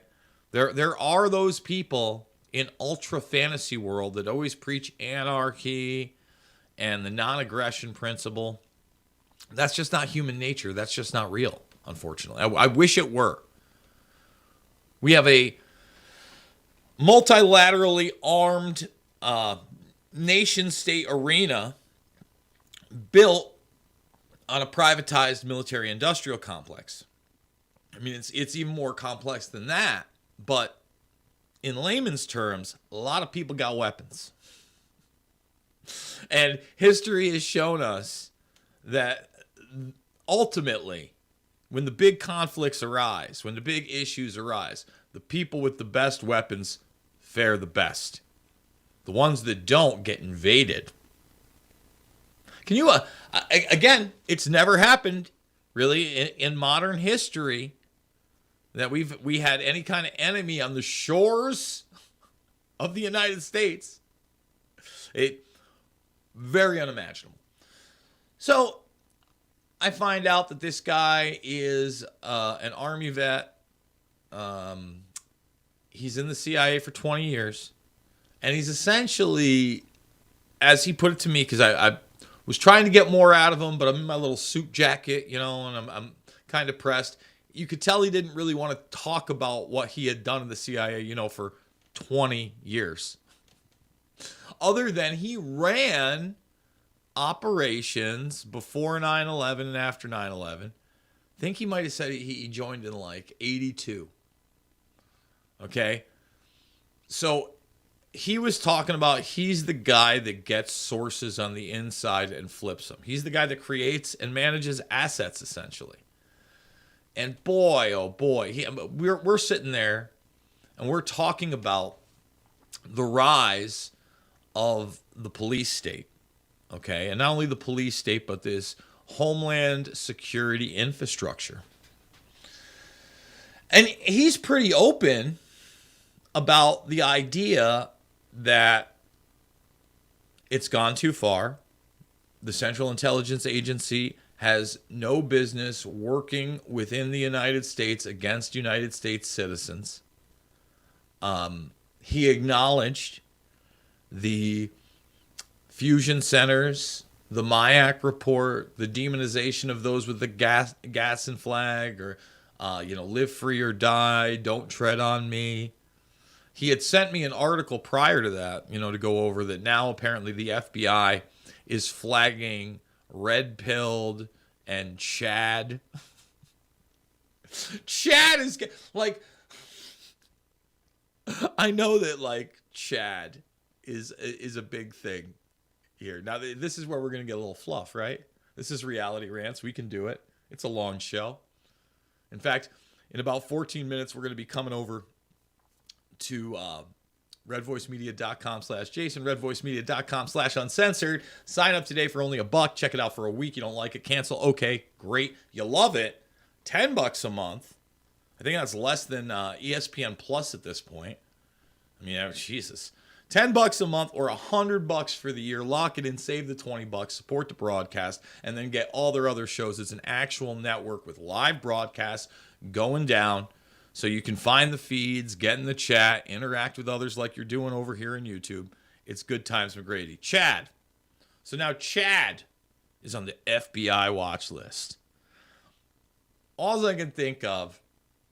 There are those people in ultra fantasy world that always preach anarchy and the non-aggression principle. That's just not human nature. That's just not real, unfortunately. I wish it were. We have a multilaterally armed nation-state arena built on a privatized military-industrial complex. I mean, it's even more complex than that, but in layman's terms, a lot of people got weapons. And history has shown us that ultimately, when the big conflicts arise, when the big issues arise, the people with the best weapons fare the best. The ones that don't get invaded. Can you, again, it's never happened really in modern history that we had any kind of enemy on the shores of the United States. Very unimaginable. So I find out that this guy is an Army vet. He's in the CIA for 20 years. And he's essentially, as he put it to me, because I was trying to get more out of him, but I'm in my little suit jacket, you know, and I'm kind of pressed. You could tell he didn't really want to talk about what he had done in the CIA, you know, for 20 years. Other than he ran operations before 9/11 and after 9/11. I think he might have said he joined in like 82. Okay? So he was talking about he's the guy that gets sources on the inside and flips them. He's the guy that creates and manages assets, essentially. And boy, oh boy, we're sitting there and we're talking about the rise of the police state, okay? And not only the police state, but this homeland security infrastructure. And he's pretty open about the idea that it's gone too far. The Central Intelligence Agency has no business working within the United States against United States citizens. He acknowledged the fusion centers, the MIAC report, the demonization of those with the gas and flag, or live free or die, don't tread on me. He had sent me an article prior to that, to go over that. Now apparently the FBI is flagging red-pilled and Chad. Chad is like, I know that like Chad is a big thing here. Now this is where we're going to get a little fluff, right? This is Reality Rants. We can do it. It's a long show. In fact, in about 14 minutes, we're going to be coming over to redvoicemedia.com/Jason, redvoicemedia.com/uncensored. Sign up today for only $1. Check it out for a week. You don't like it, cancel. Okay, great. You love it, $10 a month. I think that's less than ESPN Plus at this point. I mean, Jesus. $10 a month or $100 for the year. Lock it in, save the $20, support the broadcast, and then get all their other shows. It's an actual network with live broadcasts going down. So you can find the feeds, get in the chat, interact with others like you're doing over here on YouTube. It's good times, McGrady. Chad. So now Chad is on the FBI watch list. All I can think of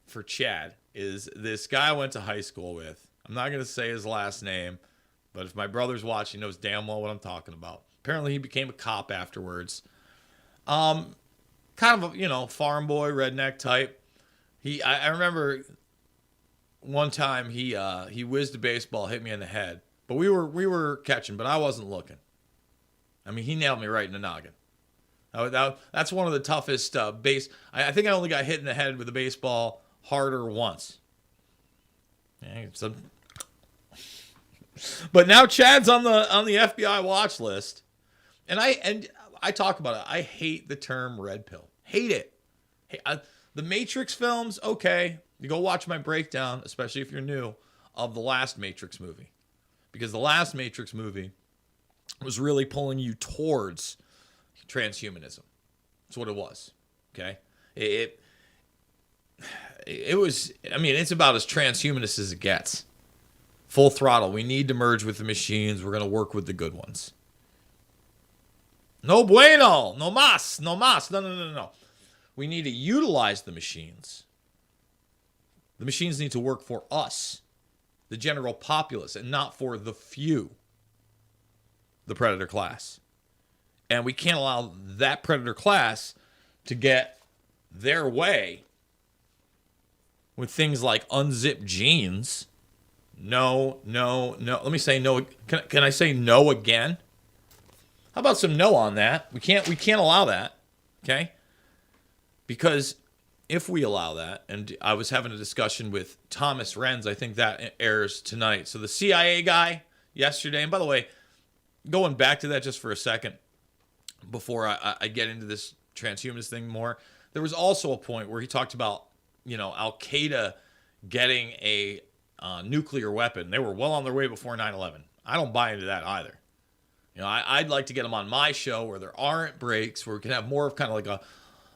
for Chad is this guy I went to high school with. I'm not going to say his last name, but if my brother's watching, he knows damn well what I'm talking about. Apparently he became a cop afterwards. Kind of a, farm boy, redneck type. I remember one time he whizzed a baseball, hit me in the head. But we were catching, but I wasn't looking. I mean, he nailed me right in the noggin. That's one of the toughest base. I think I only got hit in the head with a baseball harder once. Yeah, but now Chad's on the FBI watch list, and I talk about it. I hate the term red pill. Hate it. The Matrix films, okay. You go watch my breakdown, especially if you're new, of the last Matrix movie. Because the last Matrix movie was really pulling you towards transhumanism. That's what it was. Okay? It was, I mean, it's about as transhumanist as it gets. Full throttle. We need to merge with the machines. We're going to work with the good ones. No bueno. No mas. No mas. No. We need to utilize the machines. The machines need to work for us, the general populace, and not for the few, the predator class. And we can't allow that predator class to get their way with things like unzipped jeans. No. Let me say no. Can I say no again? How about some no on that? We can't allow that. Okay? Because if we allow that, and I was having a discussion with Thomas Renz, I think that airs tonight. So the CIA guy yesterday, and by the way, going back to that just for a second, before I get into this transhumanist thing more, there was also a point where he talked about, Al-Qaeda getting a nuclear weapon. They were well on their way before 9/11. I don't buy into that either. I'd like to get them on my show where there aren't breaks, where we can have more of kind of like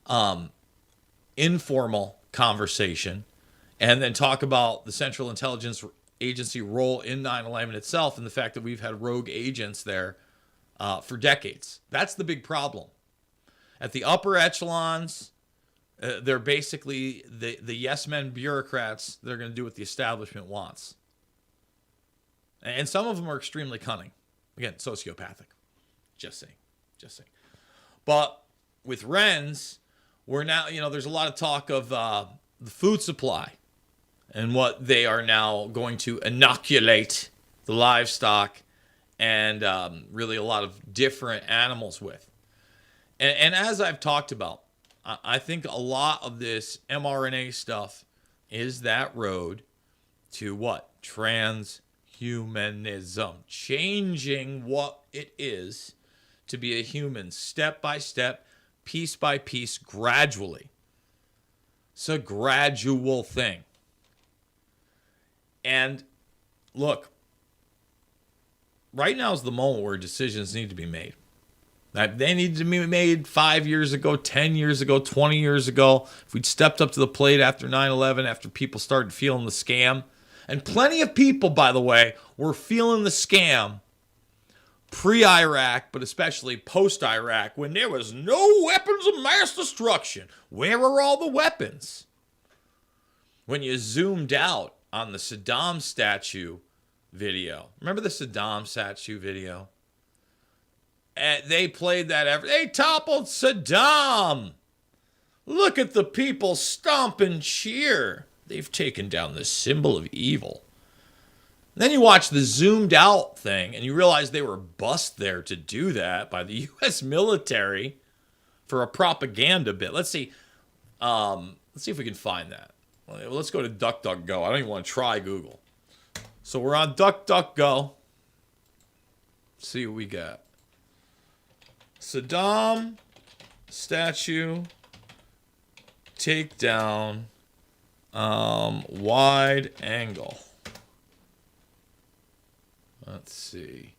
a informal conversation, and then talk about the Central Intelligence Agency role in 9/11 itself and the fact that we've had rogue agents there for decades. That's the big problem. At the upper echelons, they're basically the yes men bureaucrats that are going to do what the establishment wants. And some of them are extremely cunning. Again, sociopathic. Just saying. But with Renz, we're now, there's a lot of talk of the food supply and what they are now going to inoculate the livestock and really a lot of different animals with. And as I've talked about, I think a lot of this mRNA stuff is that road to what? Transhumanism. Changing what it is to be a human step by step, piece by piece, gradually. It's a gradual thing. And look, right now is the moment where decisions need to be made. They need to be made 5 years ago, 10 years ago, 20 years ago. If we'd stepped up to the plate after 9/11, after people started feeling the scam. And plenty of people, by the way, were feeling the scam pre-Iraq, but especially post-Iraq, when there was no weapons of mass destruction. Where were all the weapons? When you zoomed out on the Saddam statue video. Remember the Saddam statue video? And they played that they toppled Saddam. Look at the people stomp and cheer. They've taken down the symbol of evil. And then you watch the zoomed out thing and you realize they were bussed there to do that by the U.S. military for a propaganda bit. Let's see if we can find that. Let's go to DuckDuckGo. I don't even want to try Google. So we're on DuckDuckGo. Let's see what we got. Saddam statue takedown wide angle. Let's see.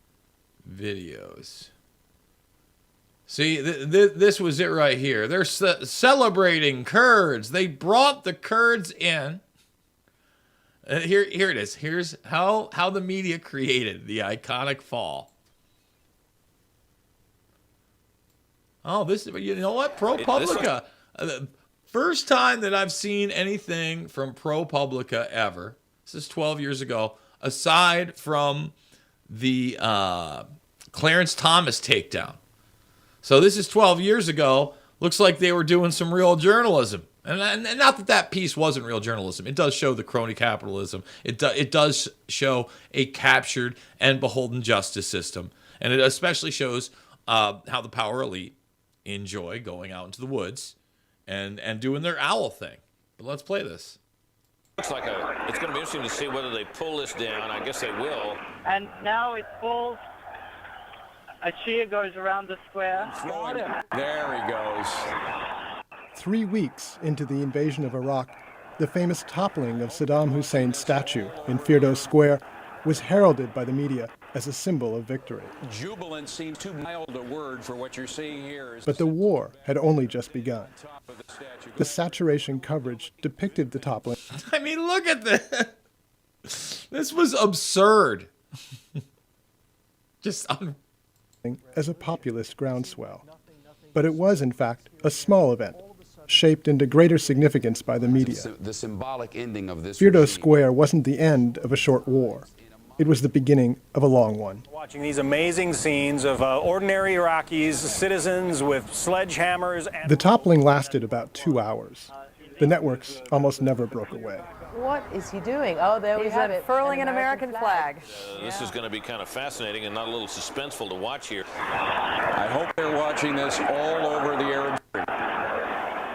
Videos. See, this was it right here. They're celebrating Kurds. They brought the Kurds in. Here it is. Here's how the media created the iconic fall. Oh, you know what? ProPublica. First time that I've seen anything from ProPublica ever. This is 12 years ago. Aside from the Clarence Thomas takedown. So this is 12 years ago. Looks like they were doing some real journalism. And not that piece wasn't real journalism. It does show the crony capitalism. It does show a captured and beholden justice system. And it especially shows how the power elite enjoy going out into the woods and doing their owl thing. But let's play this. Looks like it's going to be interesting to see whether they pull this down. I guess they will. And now it falls. A cheer goes around the square. There he goes. 3 weeks into the invasion of Iraq, the famous toppling of Saddam Hussein's statue in Firdos Square was heralded by the media as a symbol of victory. Jubilant seems too mild a word for what you're seeing here. But the war had only just begun. The saturation coverage depicted the toppling. I mean, look at this. This was absurd. Just as a populist groundswell. But it was, in fact, a small event, shaped into greater significance by the media. The symbolic ending of this Firdos Square wasn't the end of a short war. It was the beginning of a long one. Watching these amazing scenes of ordinary Iraqis, citizens with sledgehammers. And The toppling lasted about 2 hours. The networks almost never broke away. What is he doing? Oh, there we have it. Furling an American flag. This is going to be kind of fascinating and not a little suspenseful to watch here. I hope they're watching this all over the Arab Spring.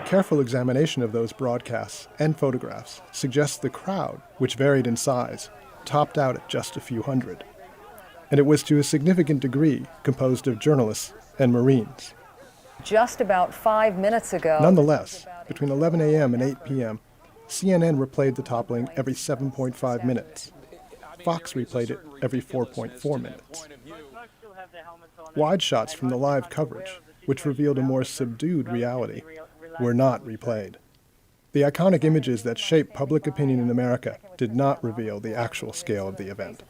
Careful examination of those broadcasts and photographs suggests the crowd, which varied in size, topped out at just a few hundred. And it was to a significant degree composed of journalists and Marines. Just about 5 minutes ago. Nonetheless, between 11 a.m. and 8 p.m., CNN replayed the toppling every 7.5 minutes. Fox replayed it every 4.4 minutes. Wide shots from the live coverage, which revealed a more subdued reality, were not replayed. The iconic images that shaped public opinion in America did not reveal the actual scale of the event.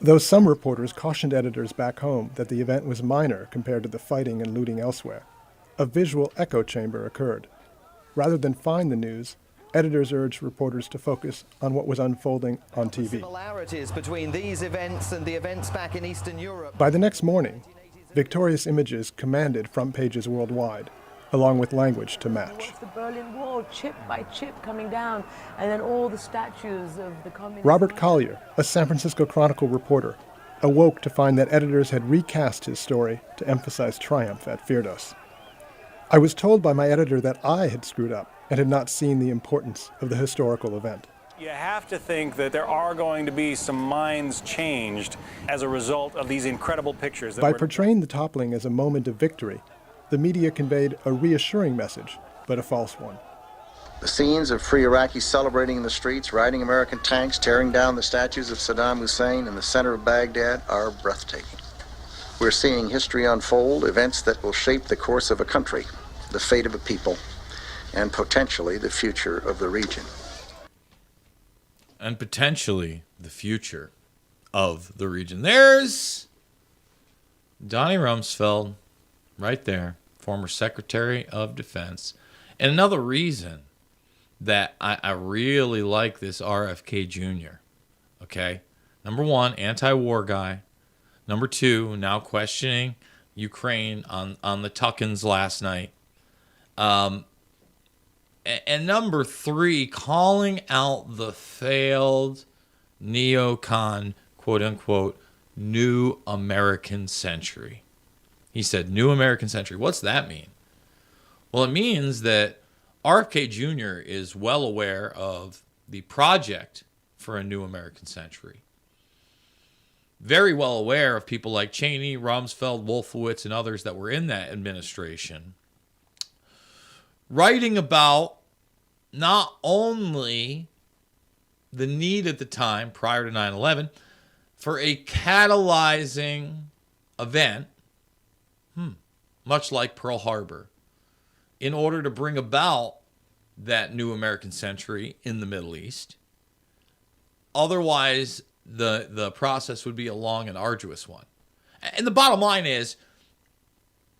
Though some reporters cautioned editors back home that the event was minor compared to the fighting and looting elsewhere, a visual echo chamber occurred. Rather than find the news, editors urged reporters to focus on what was unfolding on TV. Similarities between these events and the events back in Eastern Europe. By the next morning, victorious images commanded front pages worldwide, along with language to match. The Berlin Wall, chip by chip, coming down, and then all the statues of the communists. Robert Collier, a San Francisco Chronicle reporter, awoke to find that editors had recast his story to emphasize triumph at Firdos. I was told by my editor that I had screwed up and had not seen the importance of the historical event. You have to think that there are going to be some minds changed as a result of these incredible pictures. By portraying the toppling as a moment of victory, the media conveyed a reassuring message, but a false one. The scenes of free Iraqis celebrating in the streets, riding American tanks, tearing down the statues of Saddam Hussein in the center of Baghdad are breathtaking. We're seeing history unfold, events that will shape the course of a country, the fate of a people, and potentially the future of the region. And potentially the future of the region. There's Donnie Rumsfeld, right there, former Secretary of Defense. And another reason that I really like this RFK Jr., okay? Number one, anti-war guy. Number two, now questioning Ukraine on the Tuckins last night. And number three, calling out the failed neocon, quote-unquote, new American century. He said, new American century. What's that mean? Well, it means that RFK Jr. is well aware of the project for a new American century. Very well aware of people like Cheney, Rumsfeld, Wolfowitz, and others that were in that administration, writing about not only the need at the time, prior to 9/11, for a catalyzing event, much like Pearl Harbor, in order to bring about that new American century in the Middle East. Otherwise, the process would be a long and arduous one. And the bottom line is,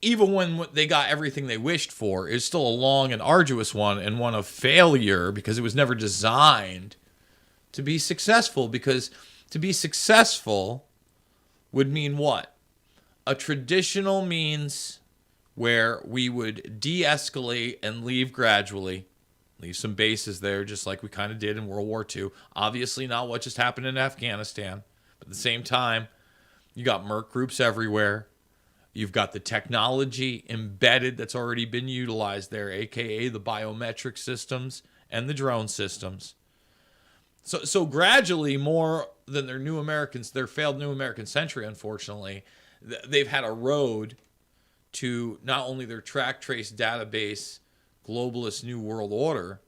even when they got everything they wished for, it's still a long and arduous one, and one of failure, because it was never designed to be successful. Because to be successful would mean what? A traditional means where we would de-escalate and leave gradually, leave some bases there, just like we kind of did in World War II. Obviously not what just happened in Afghanistan, but at the same time, you got merc groups everywhere. You've got the technology embedded that's already been utilized there, aka the biometric systems and the drone systems. So gradually, more than their failed new American century, unfortunately, they've had a road to not only their track trace database globalist new world order,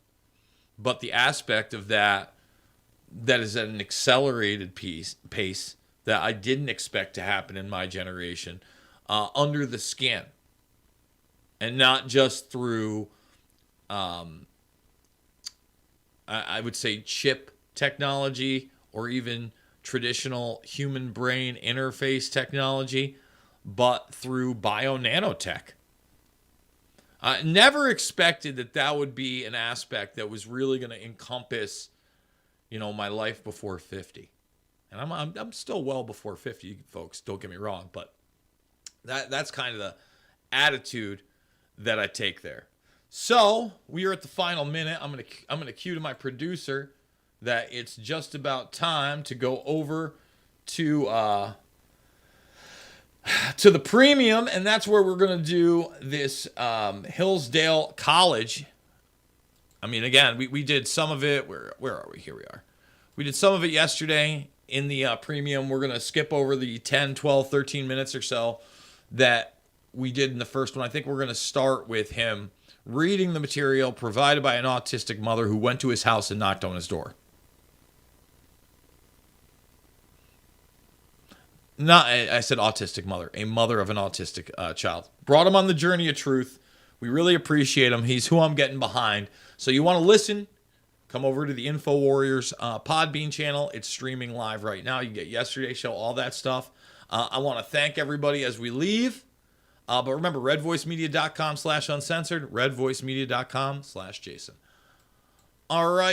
but the aspect of that is at an accelerated pace that I didn't expect to happen in my generation, under the skin, and not just through, I would say, chip technology or even traditional human brain interface technology, but through bio-nanotech. I never expected that would be an aspect that was really going to encompass, my life before 50. And I'm still well before 50, folks. Don't get me wrong, but that's kind of the attitude that I take there. So we are at the final minute. I'm gonna cue to my producer that it's just about time to go over to the premium, and that's where we're gonna do this Hillsdale College. I mean, again, we did some of it. Where are we? Here we are. We did some of it yesterday in the premium. We're gonna skip over the 10, 12, 13 minutes or so that we did in the first one. I think we're gonna start with him reading the material provided by an autistic mother who went to his house and knocked on his door. I said autistic mother, a mother of an autistic child. Brought him on the journey of truth. We really appreciate him. He's who I'm getting behind. So you want to listen, come over to the InfoWarriors Podbean channel. It's streaming live right now. You get yesterday's show, all that stuff. I want to thank everybody as we leave. But remember, redvoicemedia.com/uncensored, redvoicemedia.com/Jason. All right.